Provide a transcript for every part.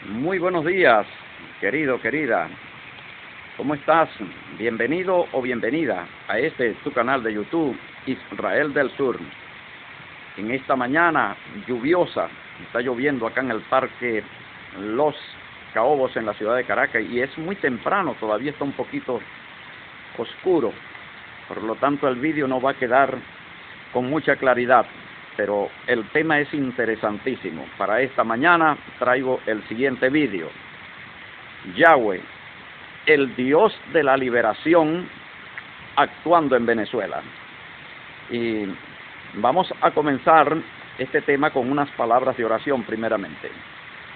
Muy buenos días, querido, querida. ¿Cómo estás? Bienvenido o bienvenida a tu canal de YouTube, Israel del Sur. En esta mañana lluviosa, está lloviendo acá en el Parque Los Caobos en la ciudad de Caracas y es muy temprano, todavía está un poquito oscuro. Por lo tanto, el vídeo no va a quedar con mucha claridad, pero el tema es interesantísimo. Para esta mañana traigo el siguiente vídeo. Yahweh, el Dios de la liberación, actuando en Venezuela. Y vamos a comenzar este tema con unas palabras de oración primeramente.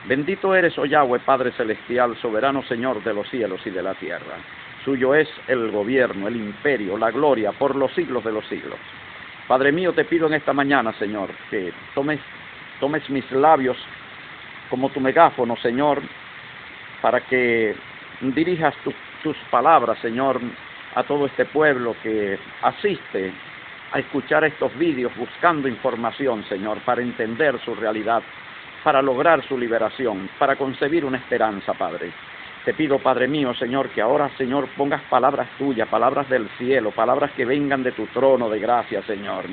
Bendito eres, oh Yahweh, Padre Celestial, soberano Señor de los cielos y de la tierra. Suyo es el gobierno, el imperio, la gloria, por los siglos de los siglos. Padre mío, te pido en esta mañana, Señor, que tomes mis labios como tu megáfono, Señor, para que dirijas tus palabras, Señor, a todo este pueblo que asiste a escuchar estos vídeos buscando información, Señor, para entender su realidad, para lograr su liberación, para concebir una esperanza, Padre. Te pido, Padre mío, Señor, que ahora, Señor, pongas palabras tuyas, palabras del cielo, palabras que vengan de tu trono de gracia, Señor,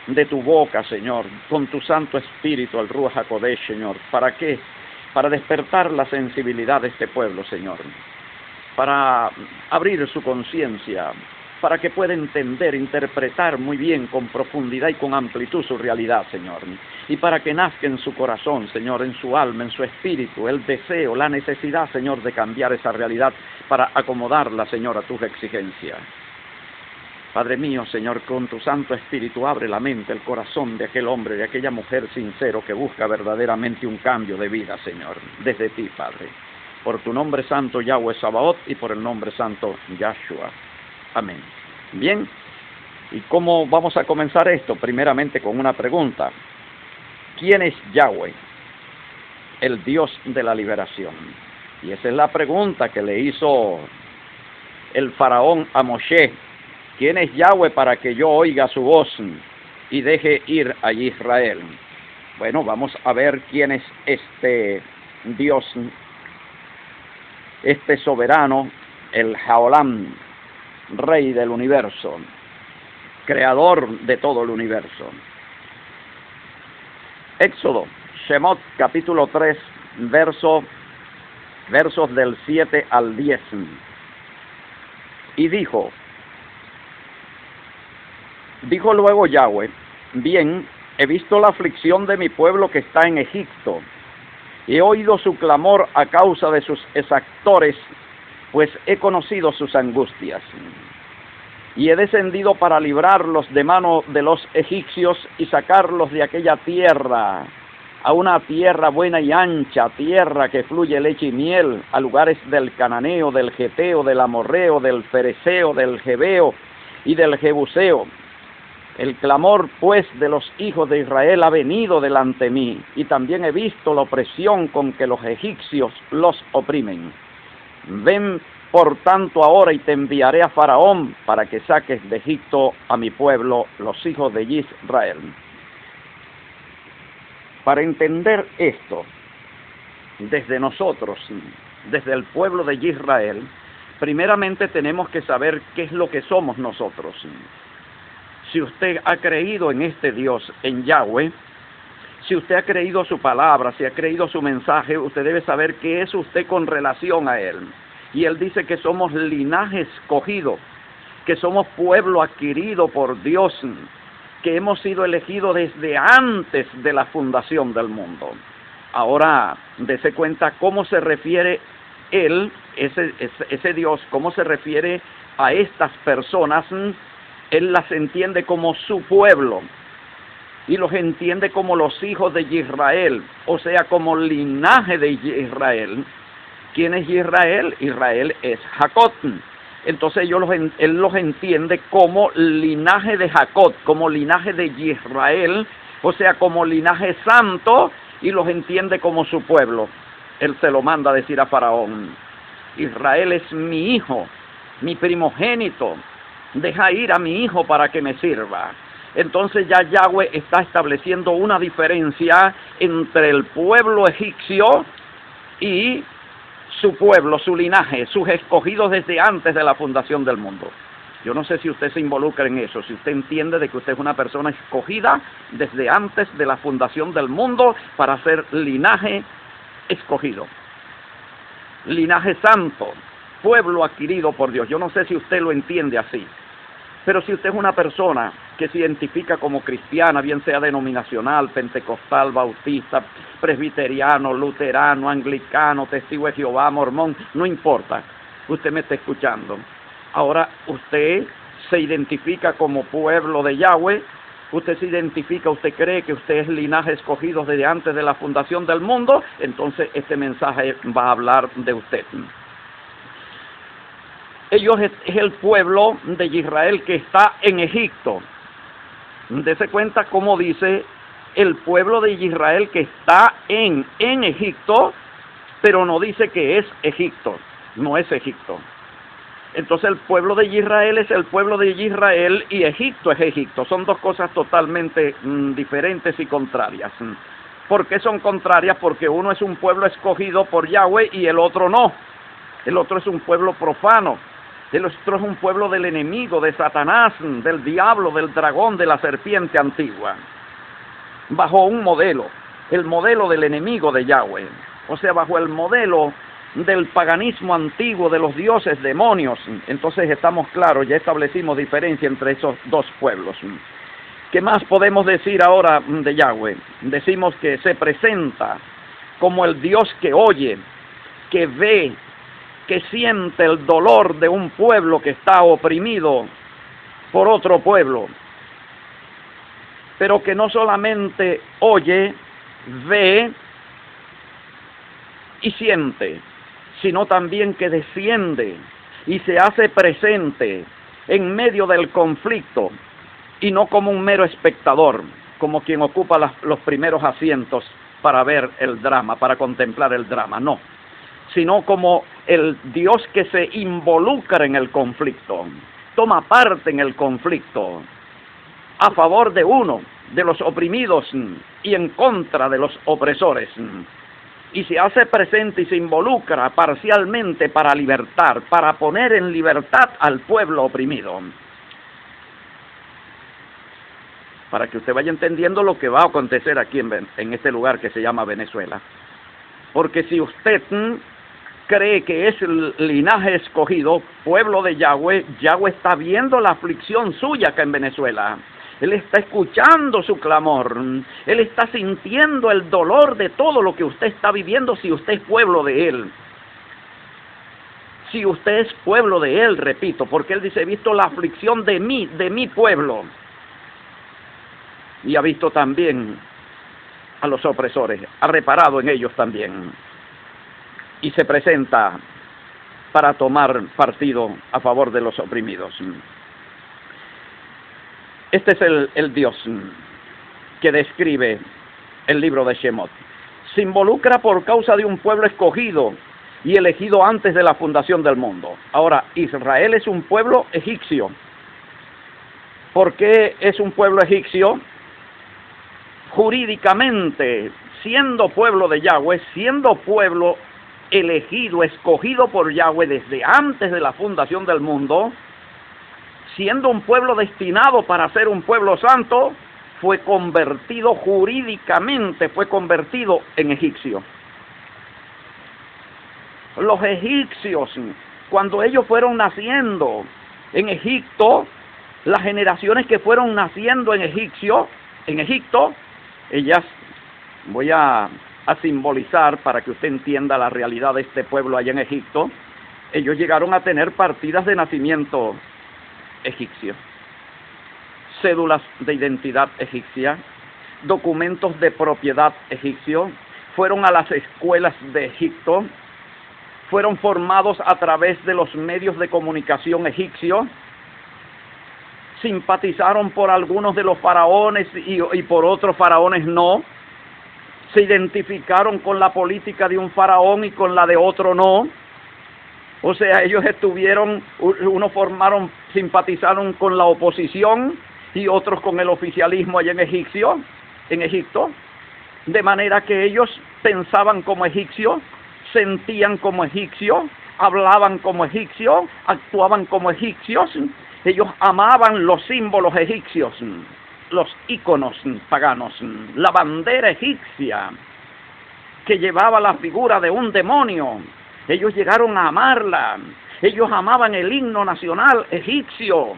de tu boca, Señor, con tu Santo Espíritu, el Ruach HaKodesh, Señor. ¿Para qué? Para despertar la sensibilidad de este pueblo, Señor, para abrir su conciencia, para que pueda entender, interpretar muy bien, con profundidad y con amplitud su realidad, Señor. Y para que nazca en su corazón, Señor, en su alma, en su espíritu, el deseo, la necesidad, Señor, de cambiar esa realidad para acomodarla, Señor, a tus exigencias. Padre mío, Señor, con tu Santo Espíritu abre la mente, el corazón de aquel hombre, de aquella mujer sincero que busca verdaderamente un cambio de vida, Señor, desde ti, Padre. Por tu nombre santo, Yahweh Sabaoth, y por el nombre santo, Yahshua. Amén. Bien, ¿y cómo vamos a comenzar esto? Primeramente con una pregunta. ¿Quién es Yahweh? El Dios de la liberación. Y esa es la pregunta que le hizo el faraón a Moshe. ¿Quién es Yahweh para que yo oiga su voz y deje ir a Israel? Bueno, vamos a ver quién es este Dios, este soberano, el Haolam, Rey del universo, creador de todo el universo. Éxodo, Shemot, capítulo 3, versos del 7 al 10. Y dijo luego Yahweh: bien, he visto la aflicción de mi pueblo que está en Egipto, y he oído su clamor a causa de sus exactores, pues he conocido sus angustias. Y he descendido para librarlos de mano de los egipcios y sacarlos de aquella tierra, a una tierra buena y ancha, tierra que fluye leche y miel, a lugares del cananeo, del geteo, del amorreo, del fereceo, del jebeo y del jebuseo. El clamor, pues, de los hijos de Israel ha venido delante mí, y también he visto la opresión con que los egipcios los oprimen. Ven, por tanto, ahora y te enviaré a Faraón para que saques de Egipto a mi pueblo, los hijos de Israel. Para entender esto, desde nosotros, desde el pueblo de Israel, primeramente tenemos que saber qué es lo que somos nosotros. Si usted ha creído en este Dios, en Yahweh, si usted ha creído su palabra, si ha creído su mensaje, usted debe saber qué es usted con relación a Él. Y Él dice que somos linaje escogido, que somos pueblo adquirido por Dios, que hemos sido elegidos desde antes de la fundación del mundo. Ahora, dése cuenta cómo se refiere Él, ese Dios, cómo se refiere a estas personas. Él las entiende como su pueblo y los entiende como los hijos de Israel, o sea, como linaje de Israel. ¿Quién es Israel? Israel es Jacob. Entonces él los entiende como linaje de Jacob, como linaje de Israel, o sea, como linaje santo, y los entiende como su pueblo. Él se lo manda a decir a Faraón: Israel es mi hijo, mi primogénito. Deja ir a mi hijo para que me sirva. Entonces ya Yahweh está estableciendo una diferencia entre el pueblo egipcio y su pueblo, su linaje, sus escogidos desde antes de la fundación del mundo. Yo no sé si usted se involucra en eso, si usted entiende de que usted es una persona escogida desde antes de la fundación del mundo para ser linaje escogido, linaje santo, pueblo adquirido por Dios. Yo no sé si usted lo entiende así, pero si usted es una persona que se identifica como cristiana, bien sea denominacional, pentecostal, bautista, presbiteriano, luterano, anglicano, testigo de Jehová, mormón, no importa, usted me está escuchando. Ahora usted se identifica como pueblo de Yahweh, usted se identifica, usted cree que usted es linaje escogido desde antes de la fundación del mundo, entonces este mensaje va a hablar de usted. Ellos es el pueblo de Israel que está en Egipto. Dese cuenta cómo dice el pueblo de Israel que está en Egipto, pero no dice que es Egipto, no es Egipto. Entonces el pueblo de Israel es el pueblo de Israel y Egipto es Egipto. Son dos cosas totalmente diferentes y contrarias. ¿Por qué son contrarias? Porque uno es un pueblo escogido por Yahweh y el otro no. El otro es un pueblo profano. El otro es un pueblo del enemigo, de Satanás, del diablo, del dragón, de la serpiente antigua. Bajo un modelo, el modelo del enemigo de Yahweh. O sea, bajo el modelo del paganismo antiguo, de los dioses, demonios. Entonces estamos claros, ya establecimos diferencia entre esos dos pueblos. ¿Qué más podemos decir ahora de Yahweh? Decimos que se presenta como el Dios que oye, que ve, que siente el dolor de un pueblo que está oprimido por otro pueblo, pero que no solamente oye, ve y siente, sino también que desciende y se hace presente en medio del conflicto, y no como un mero espectador, como quien ocupa los primeros asientos para ver el drama, para contemplar el drama, no, sino como el Dios que se involucra en el conflicto, toma parte en el conflicto, a favor de uno, de los oprimidos, y en contra de los opresores, y se hace presente y se involucra parcialmente para libertar, para poner en libertad al pueblo oprimido. Para que usted vaya entendiendo lo que va a acontecer aquí en este lugar que se llama Venezuela. Porque si usted cree que es el linaje escogido, pueblo de Yahweh, Yahweh está viendo la aflicción suya acá en Venezuela. Él está escuchando su clamor. Él está sintiendo el dolor de todo lo que usted está viviendo si usted es pueblo de Él. Si usted es pueblo de Él, repito, porque Él dice, he visto la aflicción de mi pueblo. Y ha visto también a los opresores, ha reparado en ellos también. Y se presenta para tomar partido a favor de los oprimidos. Este es el Dios que describe el libro de Shemot. Se involucra por causa de un pueblo escogido y elegido antes de la fundación del mundo. Ahora, Israel es un pueblo egipcio. ¿Por qué es un pueblo egipcio? Jurídicamente, siendo pueblo de Yahweh, siendo pueblo elegido, escogido por Yahweh desde antes de la fundación del mundo, siendo un pueblo destinado para ser un pueblo santo, fue convertido jurídicamente, fue convertido en egipcio. Los egipcios, cuando ellos fueron naciendo en Egipto, las generaciones que fueron naciendo en Egipto, ellas, voy a simbolizar para que usted entienda la realidad de este pueblo allá en Egipto, ellos llegaron a tener partidas de nacimiento egipcio, cédulas de identidad egipcia, documentos de propiedad egipcio, fueron a las escuelas de Egipto, fueron formados a través de los medios de comunicación egipcios, simpatizaron por algunos de los faraones y por otros faraones no, se identificaron con la política de un faraón y con la de otro no. O sea, ellos simpatizaron con la oposición y otros con el oficialismo allá en Egipto, de manera que ellos pensaban como egipcios, sentían como egipcios, hablaban como egipcios, actuaban como egipcios. Ellos amaban los símbolos egipcios, los íconos paganos, la bandera egipcia que llevaba la figura de un demonio. Ellos llegaron a amarla. Ellos amaban el himno nacional egipcio.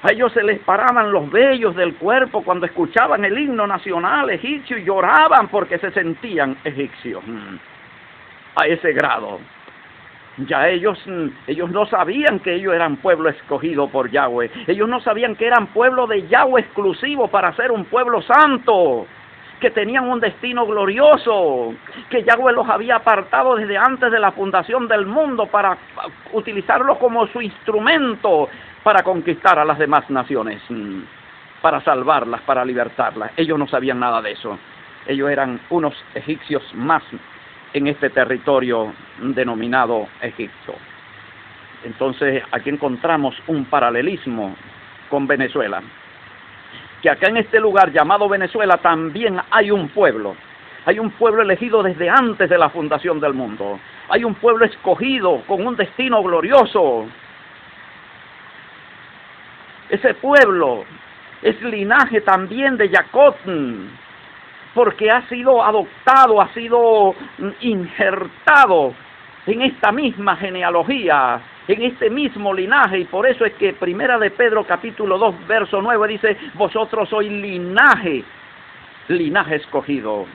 A ellos se les paraban los vellos del cuerpo cuando escuchaban el himno nacional egipcio y lloraban porque se sentían egipcios. A ese grado. Ya ellos no sabían que ellos eran pueblo escogido por Yahweh. Ellos no sabían que eran pueblo de Yahweh exclusivo para ser un pueblo santo, que tenían un destino glorioso, que Yahweh los había apartado desde antes de la fundación del mundo para utilizarlos como su instrumento para conquistar a las demás naciones, para salvarlas, para libertarlas. Ellos no sabían nada de eso. Ellos eran unos egipcios más en este territorio denominado Egipto. Entonces aquí encontramos un paralelismo con Venezuela, que acá en este lugar llamado Venezuela también hay un pueblo elegido desde antes de la fundación del mundo, hay un pueblo escogido con un destino glorioso. Ese pueblo es linaje también de Jacob, porque ha sido adoptado, ha sido injertado en esta misma genealogía, en este mismo linaje, y por eso es que Primera de Pedro capítulo 2 verso 9 dice: vosotros sois linaje escogido.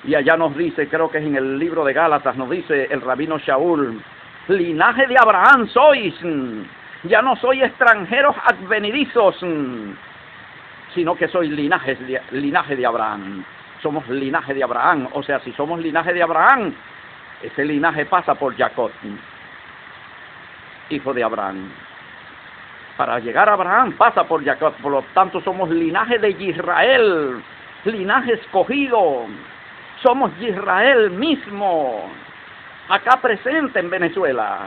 Y allá nos dice, creo que es en el libro de Gálatas, nos dice el rabino Shaul: linaje de Abraham sois, ya no sois extranjeros advenedizos, sino que soy linaje de Abraham. Somos linaje de Abraham. O sea, si somos linaje de Abraham, ese linaje pasa por Jacob, hijo de Abraham. Para llegar a Abraham pasa por Jacob. Por lo tanto, somos linaje de Israel, linaje escogido. Somos Israel mismo, acá presente en Venezuela.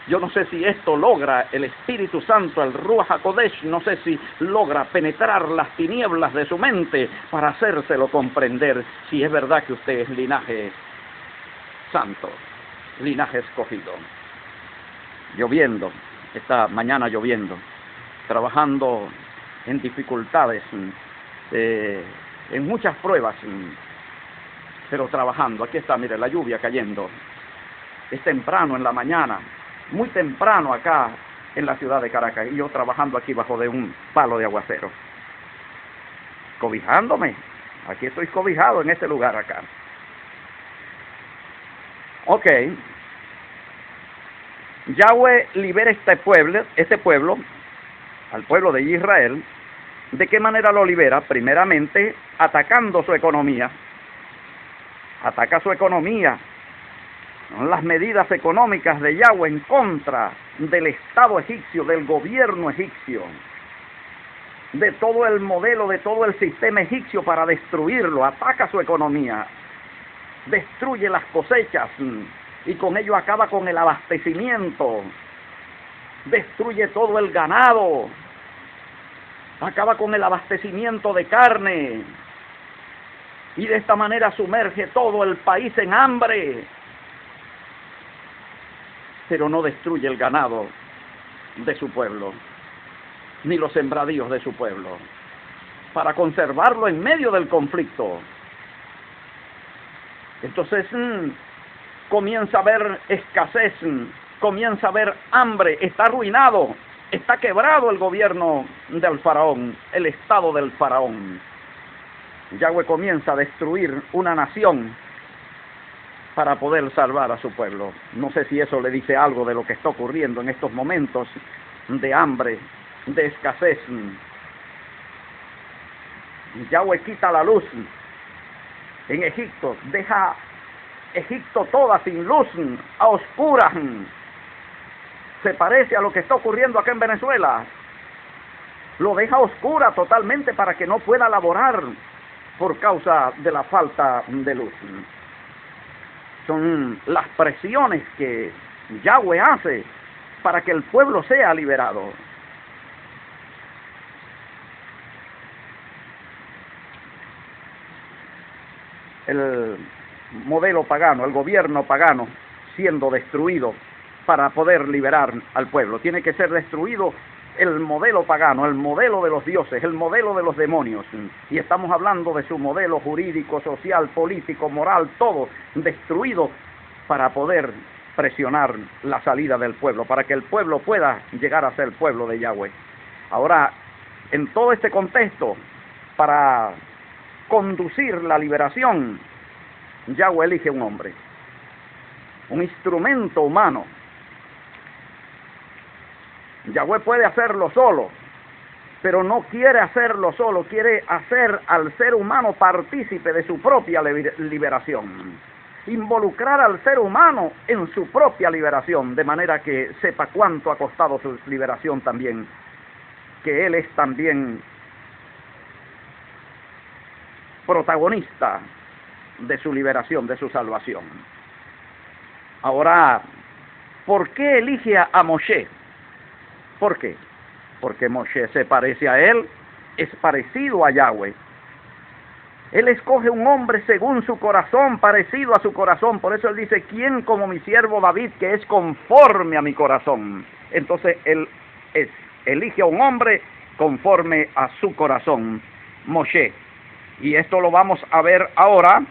Yo no sé si esto logra el Espíritu Santo, el Ruach HaKodesh, no sé si logra penetrar las tinieblas de su mente para hacérselo comprender si es verdad que usted es linaje santo, linaje escogido. Lloviendo, esta mañana lloviendo, trabajando en dificultades, en muchas pruebas, pero trabajando. Aquí está, mire, la lluvia cayendo. Es temprano en la mañana, muy temprano acá en la ciudad de Caracas, y yo trabajando aquí bajo de un palo de aguacero, cobijándome. Aquí estoy cobijado en este lugar acá. Ok. Yahweh libera este pueblo, al pueblo de Israel. ¿De qué manera lo libera? Primeramente, atacando su economía. Ataca su economía. Las medidas económicas de Yahweh en contra del Estado egipcio, del gobierno egipcio, de todo el modelo, de todo el sistema egipcio para destruirlo. Ataca su economía, destruye las cosechas y con ello acaba con el abastecimiento, destruye todo el ganado, acaba con el abastecimiento de carne y de esta manera sumerge todo el país en hambre. Pero no destruye el ganado de su pueblo, ni los sembradíos de su pueblo, para conservarlo en medio del conflicto. Entonces comienza a haber escasez, comienza a haber hambre, está arruinado, está quebrado el gobierno del faraón, el estado del faraón. Yahweh comienza a destruir una nación para poder salvar a su pueblo. No sé si eso le dice algo de lo que está ocurriendo en estos momentos de hambre, de escasez. Yahweh quita la luz en Egipto, deja Egipto toda sin luz, a oscuras. Se parece a lo que está ocurriendo acá en Venezuela. Lo deja oscura totalmente para que no pueda laborar por causa de la falta de luz. Son las presiones que Yahweh hace para que el pueblo sea liberado. el modelo pagano, el gobierno pagano siendo destruido para poder liberar al pueblo. Tiene que ser destruido el modelo pagano, el modelo de los dioses, el modelo de los demonios. Y estamos hablando de su modelo jurídico, social, político, moral, todo destruido para poder presionar la salida del pueblo, para que el pueblo pueda llegar a ser pueblo de Yahweh. Ahora, en todo este contexto, para conducir la liberación, Yahweh elige un hombre, un instrumento humano. Yahweh puede hacerlo solo, pero no quiere hacerlo solo, quiere hacer al ser humano partícipe de su propia liberación, involucrar al ser humano en su propia liberación, de manera que sepa cuánto ha costado su liberación también, que él es también protagonista de su liberación, de su salvación. Ahora, ¿por qué elige a Moshe? ¿Por qué? Porque Moshe se parece a él, es parecido a Yahweh. Él escoge un hombre según su corazón, parecido a su corazón. Por eso él dice, ¿quién como mi siervo David, que es conforme a mi corazón? Entonces él elige a un hombre conforme a su corazón, Moshe. Y esto lo vamos a ver ahora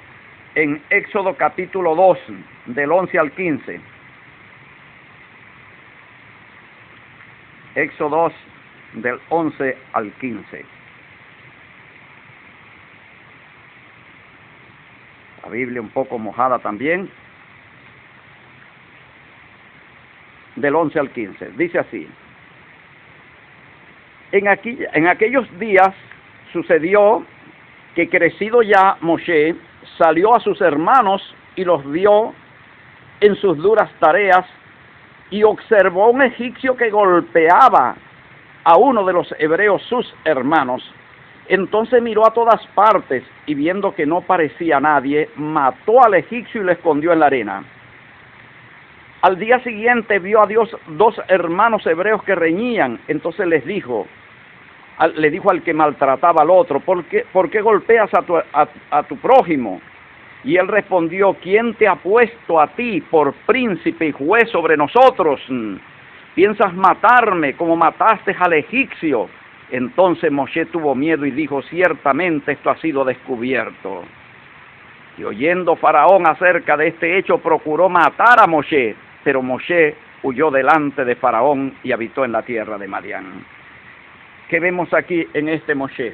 en Éxodo capítulo 2, del 11 al 15. Éxodo 2, del 11 al 15. La Biblia un poco mojada también. Del 11 al 15. Dice así. En aquellos días sucedió que crecido ya Moshe salió a sus hermanos y los vio en sus duras tareas y observó un egipcio que golpeaba a uno de los hebreos sus hermanos. Entonces miró a todas partes y viendo que no parecía nadie, mató al egipcio y lo escondió en la arena. Al día siguiente vio a dos hermanos hebreos que reñían. Entonces le dijo al que maltrataba al otro, ¿por qué golpeas a tu prójimo? Y él respondió, ¿quién te ha puesto a ti por príncipe y juez sobre nosotros? ¿Piensas matarme como mataste al egipcio? Entonces Moshe tuvo miedo y dijo, ciertamente esto ha sido descubierto. Y oyendo Faraón acerca de este hecho, procuró matar a Moshe, pero Moshe huyó delante de Faraón y habitó en la tierra de Madián. ¿Qué vemos aquí en este Moshe?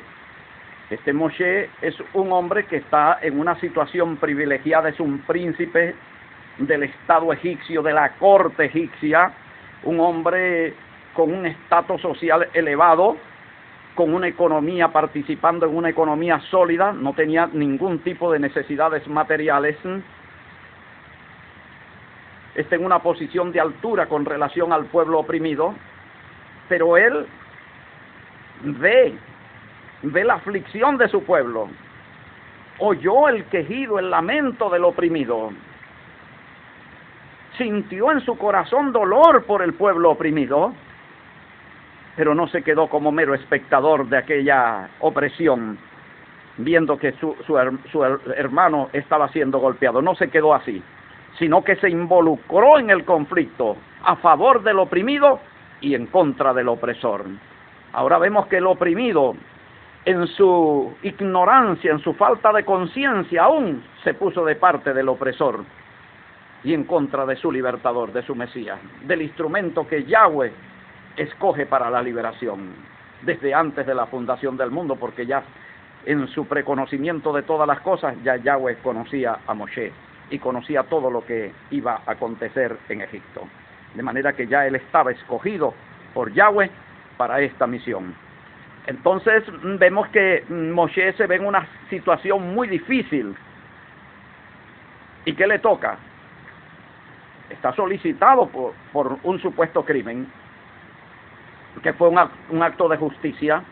Este Moshe es un hombre que está en una situación privilegiada, es un príncipe del estado egipcio, de la corte egipcia, un hombre con un estatus social elevado, con una economía, participando en una economía sólida, no tenía ningún tipo de necesidades materiales, está en una posición de altura con relación al pueblo oprimido, pero él ve la aflicción de su pueblo, oyó el quejido, el lamento del oprimido, sintió en su corazón dolor por el pueblo oprimido, pero no se quedó como mero espectador de aquella opresión, viendo que su hermano estaba siendo golpeado. No se quedó así, sino que se involucró en el conflicto a favor del oprimido y en contra del opresor. Ahora vemos que el oprimido, en su ignorancia, en su falta de conciencia, aún se puso de parte del opresor y en contra de su libertador, de su Mesías, del instrumento que Yahweh escoge para la liberación, desde antes de la fundación del mundo, porque ya en su preconocimiento de todas las cosas, ya Yahweh conocía a Moshe y conocía todo lo que iba a acontecer en Egipto. De manera que ya él estaba escogido por Yahweh para esta misión. Entonces vemos que Moshe se ve en una situación muy difícil. ¿Y qué le toca? Está solicitado por un supuesto crimen, que fue un acto de justicia,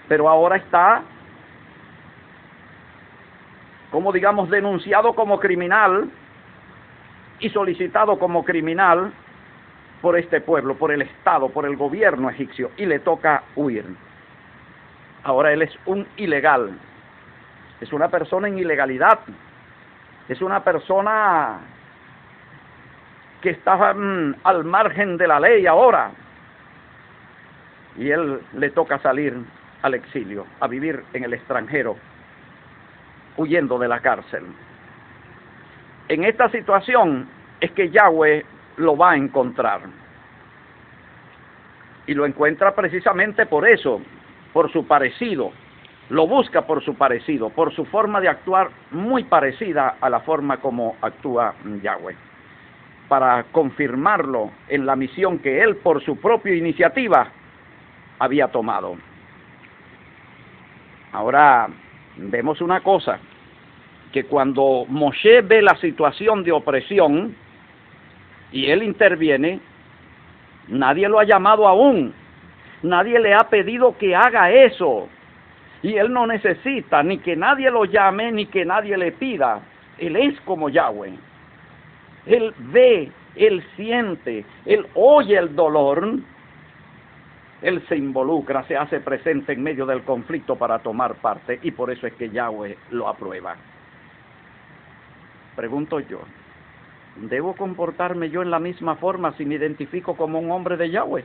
pero ahora está, como digamos, denunciado como criminal y solicitado como criminal por este pueblo, por el Estado, por el gobierno egipcio, y le toca huir. Ahora él es un ilegal, es una persona en ilegalidad, es una persona que está al margen de la ley ahora, y él le toca salir al exilio, a vivir en el extranjero, huyendo de la cárcel. En esta situación es que Yahweh lo va a encontrar. Y lo encuentra precisamente por eso, por su parecido. Lo busca por su parecido, por su forma de actuar muy parecida a la forma como actúa Yahweh, para confirmarlo en la misión que él por su propia iniciativa había tomado. Ahora vemos una cosa, que cuando Moshe ve la situación de opresión y él interviene, nadie lo ha llamado aún, nadie le ha pedido que haga eso, y él no necesita ni que nadie lo llame ni que nadie le pida. Él es como Yahweh, él ve, él siente, él oye el dolor, él se involucra, se hace presente en medio del conflicto para tomar parte, y por eso es que Yahweh lo aprueba. Pregunto yo, ¿debo comportarme yo en la misma forma si me identifico como un hombre de Yahweh?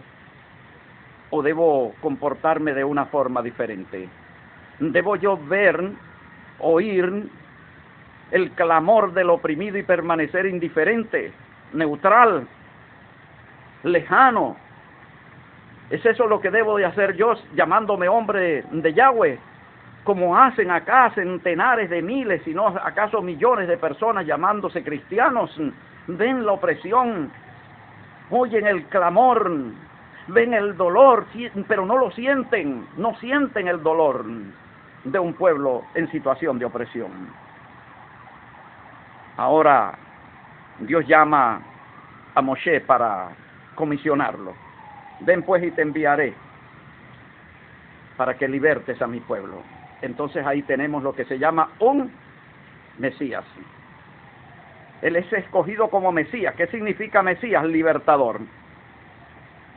¿O debo comportarme de una forma diferente? ¿Debo yo ver, oír el clamor del oprimido y permanecer indiferente, neutral, lejano? ¿Es eso lo que debo de hacer yo llamándome hombre de Yahweh? Como hacen acá centenares de miles, si no acaso millones de personas llamándose cristianos. Ven la opresión, oyen el clamor, ven el dolor, pero no lo sienten, no sienten el dolor de un pueblo en situación de opresión. Ahora Dios llama a Moshe para comisionarlo. Ven pues y te enviaré para que libertes a mi pueblo. Entonces ahí tenemos lo que se llama un Mesías. Él es escogido como Mesías. ¿Qué significa Mesías? Libertador.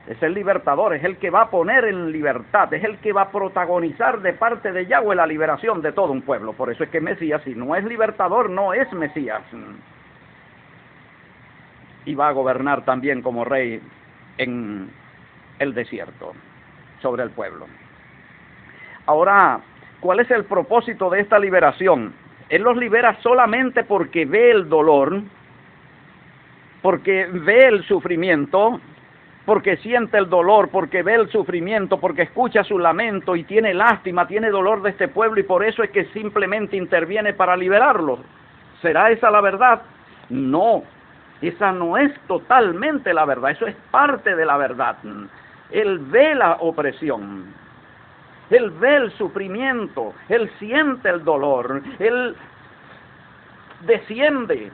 Es el libertador, es el que va a poner en libertad, es el que va a protagonizar de parte de Yahweh la liberación de todo un pueblo. Por eso es que Mesías, si no es libertador, no es Mesías. Y va a gobernar también como rey en el desierto, sobre el pueblo. Ahora, ¿cuál es el propósito de esta liberación? Él los libera solamente porque ve el dolor, porque ve el sufrimiento, porque siente el dolor, porque ve el sufrimiento, porque escucha su lamento y tiene lástima, tiene dolor de este pueblo, y por eso es que simplemente interviene para liberarlos. ¿Será esa la verdad? No, esa no es totalmente la verdad, eso es parte de la verdad. Él ve la opresión, él ve el sufrimiento, él siente el dolor, él desciende,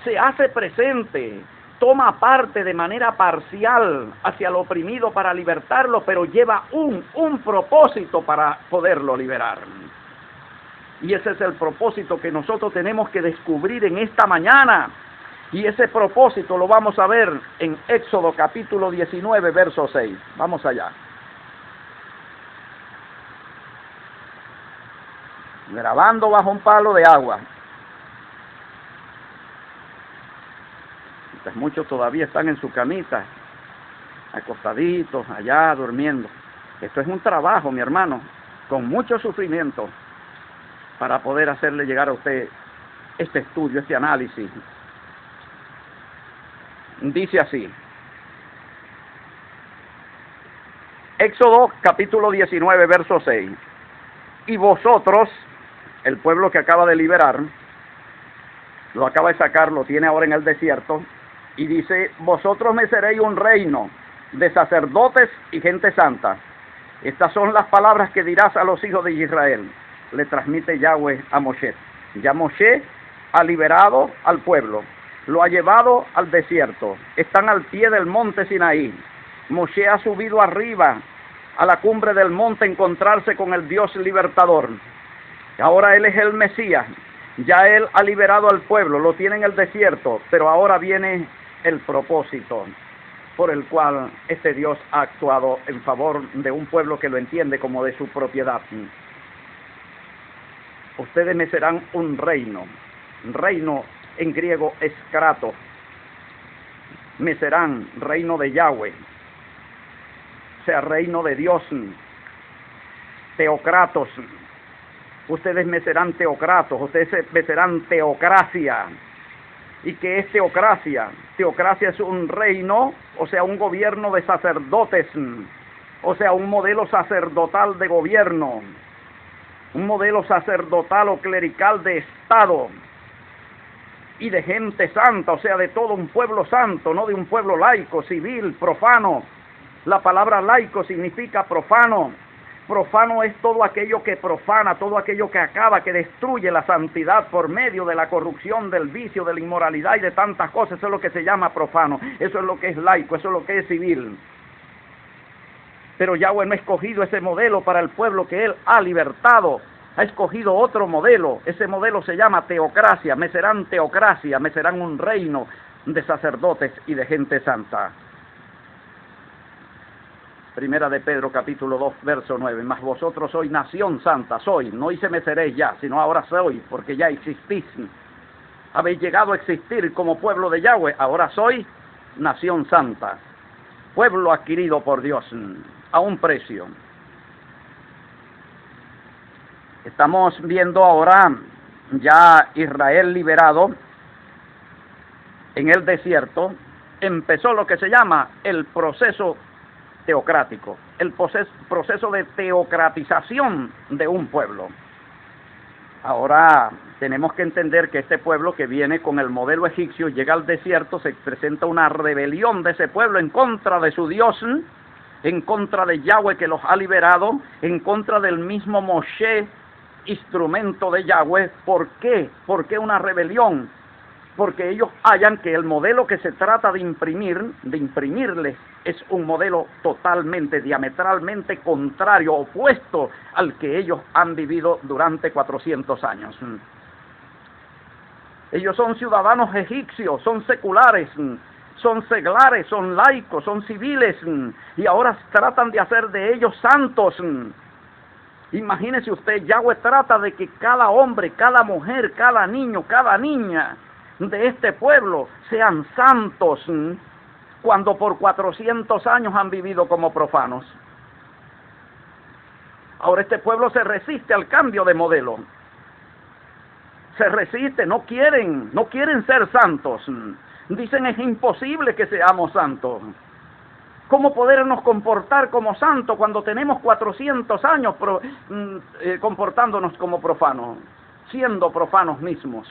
se hace presente, toma parte de manera parcial hacia el oprimido para libertarlo, pero lleva un propósito para poderlo liberar. Y ese es el propósito que nosotros tenemos que descubrir en esta mañana. Y ese propósito lo vamos a ver en Éxodo capítulo 19, verso 6. Vamos allá. Grabando bajo un palo de agua. Pues muchos todavía están en su camita, acostaditos, allá, durmiendo. Esto es un trabajo, mi hermano, con mucho sufrimiento, para poder hacerle llegar a usted este estudio, este análisis. Dice así, Éxodo capítulo 19, verso 6. Y vosotros, el pueblo que acaba de liberar, lo acaba de sacar, lo tiene ahora en el desierto, y dice, vosotros me seréis un reino de sacerdotes y gente santa. Estas son las palabras que dirás a los hijos de Israel. Le transmite Yahweh a Moshe. Ya Moshe ha liberado al pueblo, lo ha llevado al desierto. Están al pie del monte Sinaí. Moshe ha subido arriba a la cumbre del monte a encontrarse con el Dios libertador. Ahora él es el Mesías. Ya él ha liberado al pueblo, lo tiene en el desierto, pero ahora viene el propósito por el cual este Dios ha actuado en favor de un pueblo que lo entiende como de su propiedad. Ustedes me serán un reino. Reino en griego es kratos. Me serán reino de Yahweh, o sea, reino de Dios, teocratos. Ustedes me serán teocratos, ustedes me serán teocracia. ¿Y qué es teocracia? Teocracia es un reino, o sea, un gobierno de sacerdotes, o sea, un modelo sacerdotal de gobierno, un modelo sacerdotal o clerical de Estado y de gente santa, o sea, de todo un pueblo santo, no de un pueblo laico, civil, profano. La palabra laico significa profano. Profano es todo aquello que profana, todo aquello que acaba, que destruye la santidad por medio de la corrupción, del vicio, de la inmoralidad y de tantas cosas. Eso es lo que se llama profano. Eso es lo que es laico, eso es lo que es civil. Pero Yahweh no ha escogido ese modelo para el pueblo que Él ha libertado. Ha escogido otro modelo. Ese modelo se llama teocracia. Me serán teocracia, me serán un reino de sacerdotes y de gente santa. Primera de Pedro, capítulo 2, verso 9. Mas vosotros sois nación santa, no hice me seréis ya, sino ahora sois, porque ya existís. Habéis llegado a existir como pueblo de Yahweh, ahora sois nación santa. Pueblo adquirido por Dios a un precio. Estamos viendo ahora ya Israel liberado en el desierto. Empezó lo que se llama el proceso teocrático, el proceso de teocratización de un pueblo. Ahora tenemos que entender que este pueblo que viene con el modelo egipcio llega al desierto, se presenta una rebelión de ese pueblo en contra de su Dios, en contra de Yahweh que los ha liberado, en contra del mismo Moshe, instrumento de Yahweh. ¿Por qué? ¿Por qué una rebelión? Porque ellos hallan que el modelo que se trata de imprimirles, es un modelo totalmente, diametralmente contrario, opuesto al que ellos han vivido durante 400 años. Ellos son ciudadanos egipcios, son seculares, son seglares, son laicos, son civiles, y ahora tratan de hacer de ellos santos. Imagínese usted, Yahweh trata de que cada hombre, cada mujer, cada niño, cada niña de este pueblo sean santos, cuando por 400 años han vivido como profanos. Ahora este pueblo se resiste al cambio de modelo. Se resiste, no quieren ser santos. Dicen es imposible que seamos santos. ¿Cómo podernos comportar como santos cuando tenemos 400 años comportándonos como profanos? Siendo profanos mismos.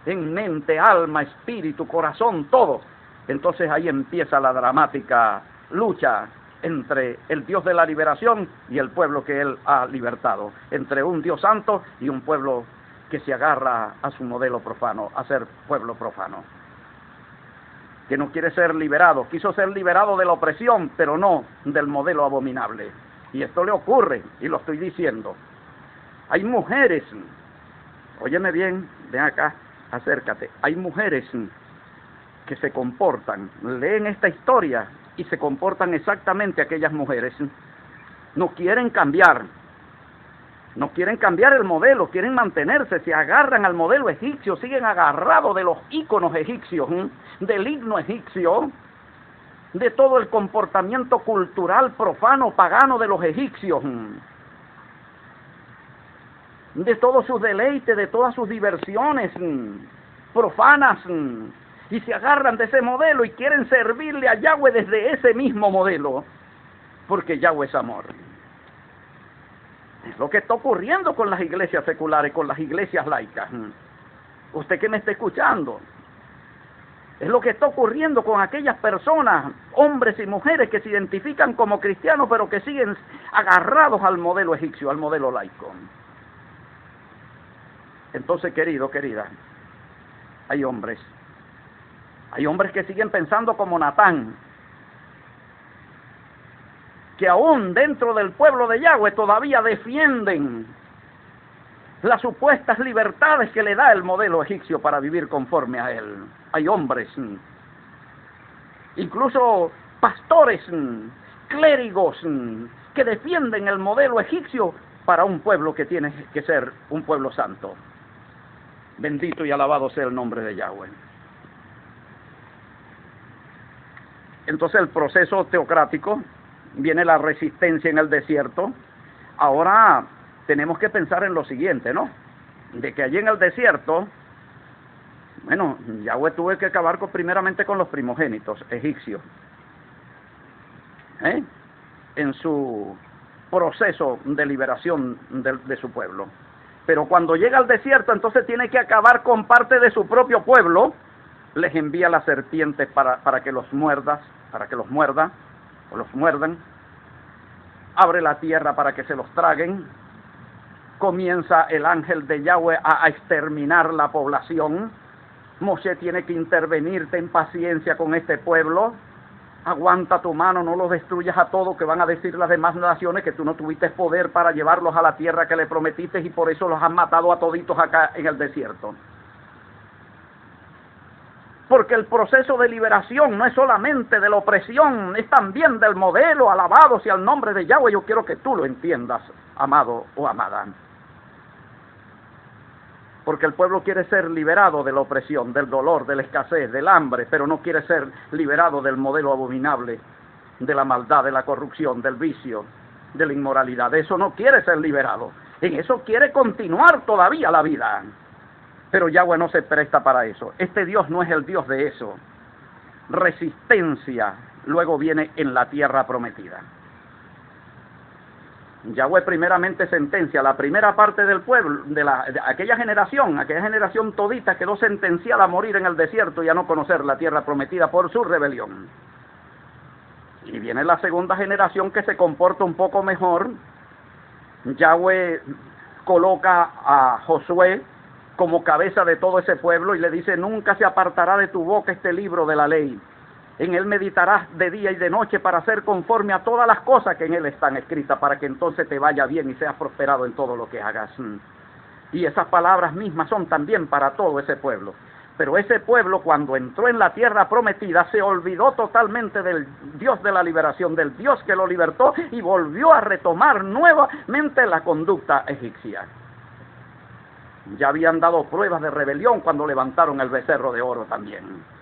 En mente, alma, espíritu, corazón, todo. Entonces ahí empieza la dramática lucha entre el Dios de la liberación y el pueblo que Él ha libertado. Entre un Dios santo y un pueblo que se agarra a su modelo profano, a ser pueblo profano. Que no quiere ser liberado, quiso ser liberado de la opresión, pero no del modelo abominable. Y esto le ocurre, y lo estoy diciendo. Hay mujeres, óyeme bien, ven acá, acércate. Hay mujeres que se comportan, leen esta historia y se comportan exactamente aquellas mujeres. No quieren cambiar el modelo, quieren mantenerse, se agarran al modelo egipcio, siguen agarrados de los íconos egipcios, del himno egipcio, de todo el comportamiento cultural profano, pagano de los egipcios, de todos sus deleites, de todas sus diversiones profanas, y se agarran de ese modelo y quieren servirle a Yahweh desde ese mismo modelo, porque Yahweh es amor. Es lo que está ocurriendo con las iglesias seculares, con las iglesias laicas. Usted que me está escuchando, es lo que está ocurriendo con aquellas personas, hombres y mujeres que se identifican como cristianos, pero que siguen agarrados al modelo egipcio, al modelo laico. Entonces, querido, querida, hay hombres que siguen pensando como Natán, que aún dentro del pueblo de Yahweh todavía defienden las supuestas libertades que le da el modelo egipcio para vivir conforme a él. Hay hombres, incluso pastores, clérigos, que defienden el modelo egipcio para un pueblo que tiene que ser un pueblo santo. Bendito y alabado sea el nombre de Yahweh. Entonces el proceso teocrático, viene la resistencia en el desierto. Ahora tenemos que pensar en lo siguiente, ¿no? De que allí en el desierto, bueno, Yahweh tuvo que acabar primeramente con los primogénitos egipcios, en su proceso de liberación de su pueblo. Pero cuando llega al desierto, entonces tiene que acabar con parte de su propio pueblo. Les envía las serpientes para que los muerda, o los muerdan. Abre la tierra para que se los traguen. Comienza el ángel de Yahweh a exterminar la población. Moshe tiene que intervenir, ten paciencia con este pueblo. Aguanta tu mano, no los destruyas a todos, que van a decir las demás naciones que tú no tuviste poder para llevarlos a la tierra que le prometiste y por eso los has matado a toditos acá en el desierto. Porque el proceso de liberación no es solamente de la opresión, es también del modelo. Alabado sea el nombre de Yahweh. Yo quiero que tú lo entiendas, amado o amada. Porque el pueblo quiere ser liberado de la opresión, del dolor, de la escasez, del hambre, pero no quiere ser liberado del modelo abominable, de la maldad, de la corrupción, del vicio, de la inmoralidad. De eso no quiere ser liberado. En eso quiere continuar todavía la vida. Pero Yahweh no se presta para eso. Este Dios no es el Dios de eso. Resistencia luego viene en la tierra prometida. Yahweh primeramente sentencia la primera parte del pueblo, de aquella generación todita quedó sentenciada a morir en el desierto y a no conocer la tierra prometida por su rebelión. Y viene la segunda generación que se comporta un poco mejor. Yahweh coloca a Josué como cabeza de todo ese pueblo y le dice: nunca se apartará de tu boca este libro de la ley. En él meditarás de día y de noche para hacer conforme a todas las cosas que en él están escritas, para que entonces te vaya bien y seas prosperado en todo lo que hagas. Y esas palabras mismas son también para todo ese pueblo. Pero ese pueblo, cuando entró en la tierra prometida, se olvidó totalmente del Dios de la liberación, del Dios que lo libertó, y volvió a retomar nuevamente la conducta egipcia. Ya habían dado pruebas de rebelión cuando levantaron el becerro de oro también.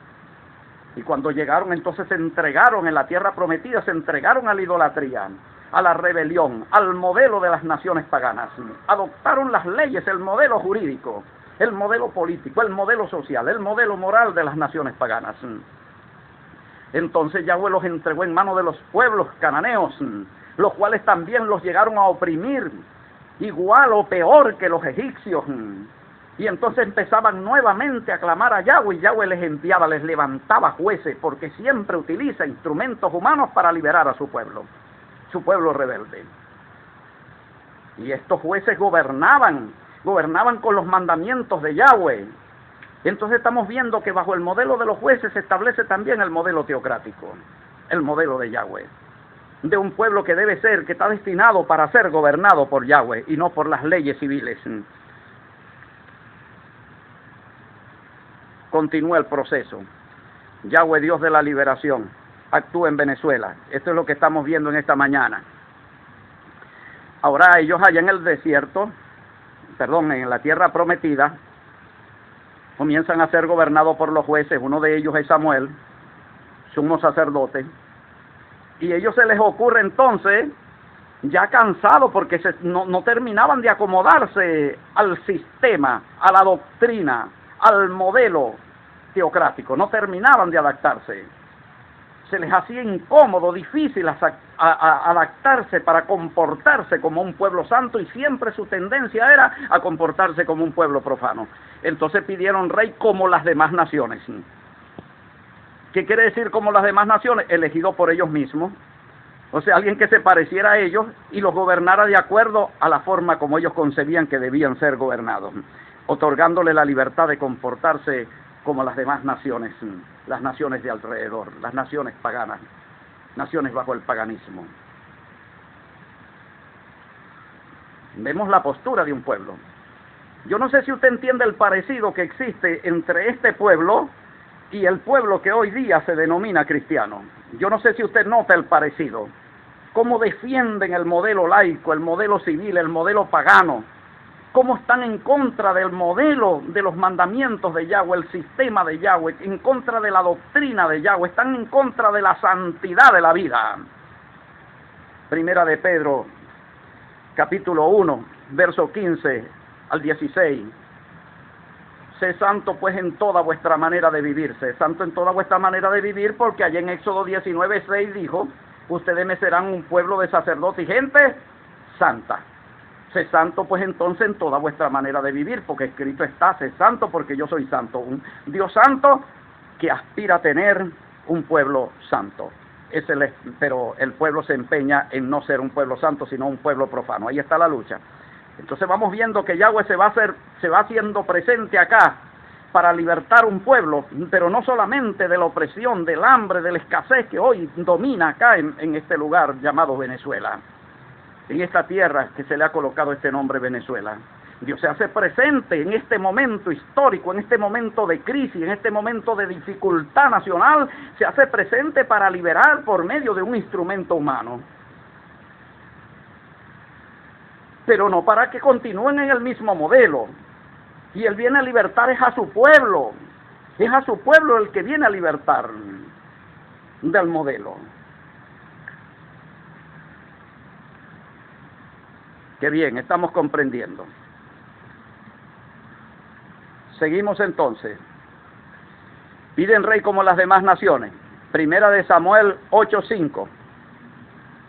Y cuando llegaron, entonces se entregaron en la tierra prometida, se entregaron a la idolatría, a la rebelión, al modelo de las naciones paganas. Adoptaron las leyes, el modelo jurídico, el modelo político, el modelo social, el modelo moral de las naciones paganas. Entonces Yahweh los entregó en manos de los pueblos cananeos, los cuales también los llegaron a oprimir, igual o peor que los egipcios. Y entonces empezaban nuevamente a clamar a Yahweh, y Yahweh les enviaba, les levantaba jueces, porque siempre utiliza instrumentos humanos para liberar a su pueblo rebelde. Y estos jueces gobernaban con los mandamientos de Yahweh. Entonces estamos viendo que bajo el modelo de los jueces se establece también el modelo teocrático, el modelo de Yahweh, de un pueblo que debe ser, que está destinado para ser gobernado por Yahweh y no por las leyes civiles. Continúa el proceso. Yahweh, Dios de la liberación, actúa en Venezuela. Esto es lo que estamos viendo en esta mañana. Ahora ellos allá en el desierto, en la tierra prometida, comienzan a ser gobernados por los jueces. Uno de ellos es Samuel, sumo sacerdote. Y a ellos se les ocurre entonces, ya cansados porque no terminaban de acomodarse al sistema, a la doctrina, al modelo teocrático, no terminaban de adaptarse. Se les hacía incómodo, difícil adaptarse para comportarse como un pueblo santo, y siempre su tendencia era a comportarse como un pueblo profano. Entonces pidieron rey como las demás naciones. ¿Qué quiere decir como las demás naciones? Elegido por ellos mismos. O sea, alguien que se pareciera a ellos y los gobernara de acuerdo a la forma como ellos concebían que debían ser gobernados, otorgándole la libertad de comportarse como las demás naciones, las naciones de alrededor, las naciones paganas, naciones bajo el paganismo. Vemos la postura de un pueblo. Yo no sé si usted entiende el parecido que existe entre este pueblo y el pueblo que hoy día se denomina cristiano. Yo no sé si usted nota el parecido. cómo defienden el modelo laico, el modelo civil, el modelo pagano, cómo están en contra del modelo de los mandamientos de Yahweh, el sistema de Yahweh, en contra de la doctrina de Yahweh, están en contra de la santidad de la vida. Primera de Pedro, capítulo 1, verso 15 al 16. Sé santo pues en toda vuestra manera de vivir. Sé santo en toda vuestra manera de vivir, porque allá en Éxodo 19:6 dijo: ustedes me serán un pueblo de sacerdotes y gente santa. Sé santo pues entonces en toda vuestra manera de vivir, porque escrito está: sé santo porque yo soy santo. Un Dios santo que aspira a tener un pueblo santo. Pero el pueblo se empeña en no ser un pueblo santo, sino un pueblo profano. Ahí está la lucha. Entonces vamos viendo que Yahweh se va haciendo presente acá para libertar un pueblo, pero no solamente de la opresión, del hambre, de la escasez que hoy domina acá en este lugar llamado Venezuela, en esta tierra que se le ha colocado este nombre Venezuela. Dios se hace presente en este momento histórico, en este momento de crisis, en este momento de dificultad nacional, se hace presente para liberar por medio de un instrumento humano. Pero no para que continúen en el mismo modelo. Y Él viene a libertar es a su pueblo. Es a su pueblo el que viene a libertar del modelo. Qué bien, estamos comprendiendo. Seguimos entonces. Piden rey como las demás naciones. Primera de Samuel 8:5.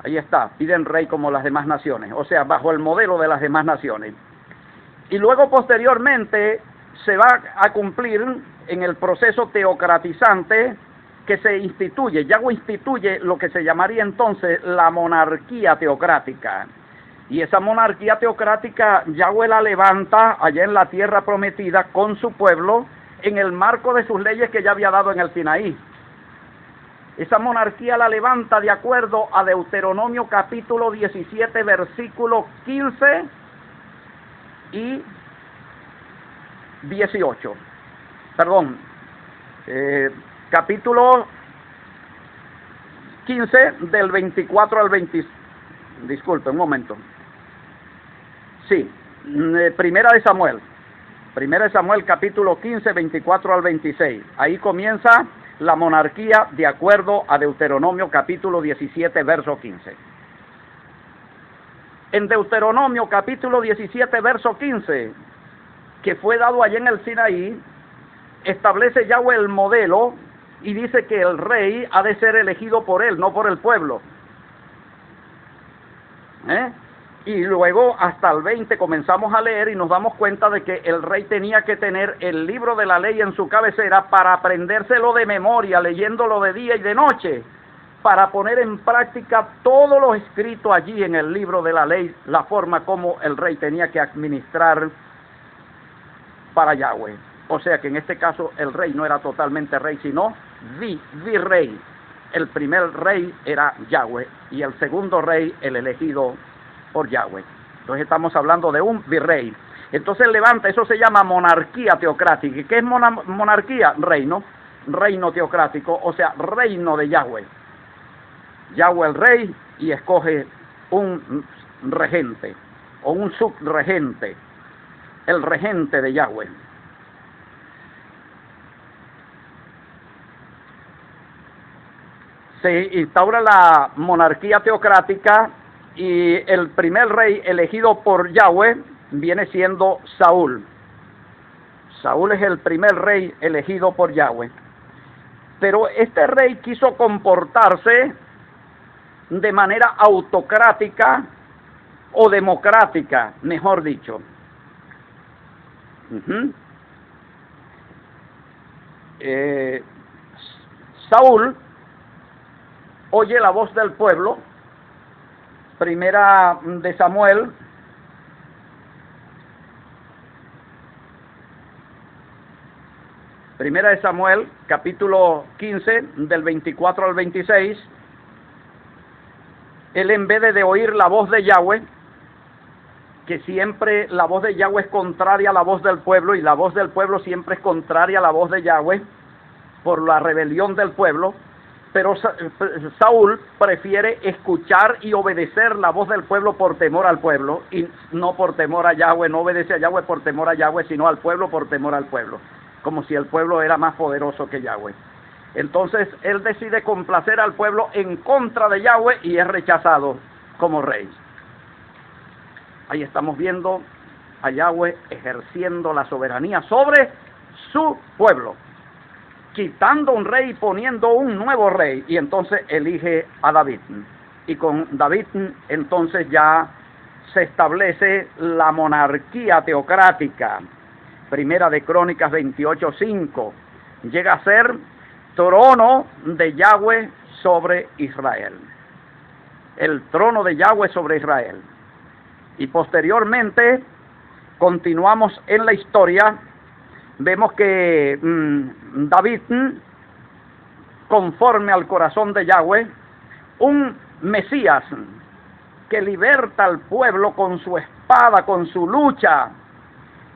Ahí está, piden rey como las demás naciones, o sea, bajo el modelo de las demás naciones. Y luego posteriormente se va a cumplir en el proceso teocratizante que se instituye. Yahweh instituye lo que se llamaría entonces la monarquía teocrática. Y esa monarquía teocrática Yahweh la levanta allá en la tierra prometida con su pueblo en el marco de sus leyes que ya había dado en el Sinaí. Esa monarquía la levanta de acuerdo a Deuteronomio capítulo 17, versículos 15 y 18. Perdón, capítulo 15 del 24 al 20. Disculpe, un momento. Sí, Primera de Samuel. Primera de Samuel capítulo 15, 24 al 26. Ahí comienza la monarquía de acuerdo a Deuteronomio capítulo 17, verso 15. En Deuteronomio capítulo 17, verso 15, que fue dado allá en el Sinaí, establece Yahweh el modelo y dice que el rey ha de ser elegido por él, no por el pueblo. Y luego hasta el 20 comenzamos a leer y nos damos cuenta de que el rey tenía que tener el libro de la ley en su cabecera para aprendérselo de memoria, leyéndolo de día y de noche, para poner en práctica todo lo escrito allí en el libro de la ley, la forma como el rey tenía que administrar para Yahweh. O sea que en este caso el rey no era totalmente rey, sino virrey. El primer rey era Yahweh y el segundo rey el elegido por Yahweh. Entonces estamos hablando de un virrey. Entonces levanta, eso se llama monarquía teocrática. ¿Y qué es monarquía? Reino teocrático, o sea, reino de Yahweh. Yahweh el rey y escoge un regente o un subregente, el regente de Yahweh. Se instaura la monarquía teocrática y el primer rey elegido por Yahweh viene siendo Saúl. Saúl es el primer rey elegido por Yahweh. Pero este rey quiso comportarse de manera autocrática o democrática, mejor dicho. Saúl oye la voz del pueblo. Primera de Samuel, capítulo 15, del 24 al 26, él en vez de oír la voz de Yahweh, que siempre la voz de Yahweh es contraria a la voz del pueblo, y la voz del pueblo siempre es contraria a la voz de Yahweh, por la rebelión del pueblo, Pero Saúl prefiere escuchar y obedecer la voz del pueblo por temor al pueblo, y no por temor a Yahweh. No obedece a Yahweh por temor a Yahweh, sino al pueblo por temor al pueblo, como si el pueblo era más poderoso que Yahweh. Entonces él decide complacer al pueblo en contra de Yahweh y es rechazado como rey. Ahí estamos viendo a Yahweh ejerciendo la soberanía sobre su pueblo, quitando un rey y poniendo un nuevo rey, y entonces elige a David. Y con David entonces ya se establece la monarquía teocrática. Primera de Crónicas 28:5. Llega a ser trono de Yahweh sobre Israel. El trono de Yahweh sobre Israel. Y posteriormente continuamos en la historia. Vemos que David, conforme al corazón de Yahweh, un Mesías que liberta al pueblo con su espada, con su lucha,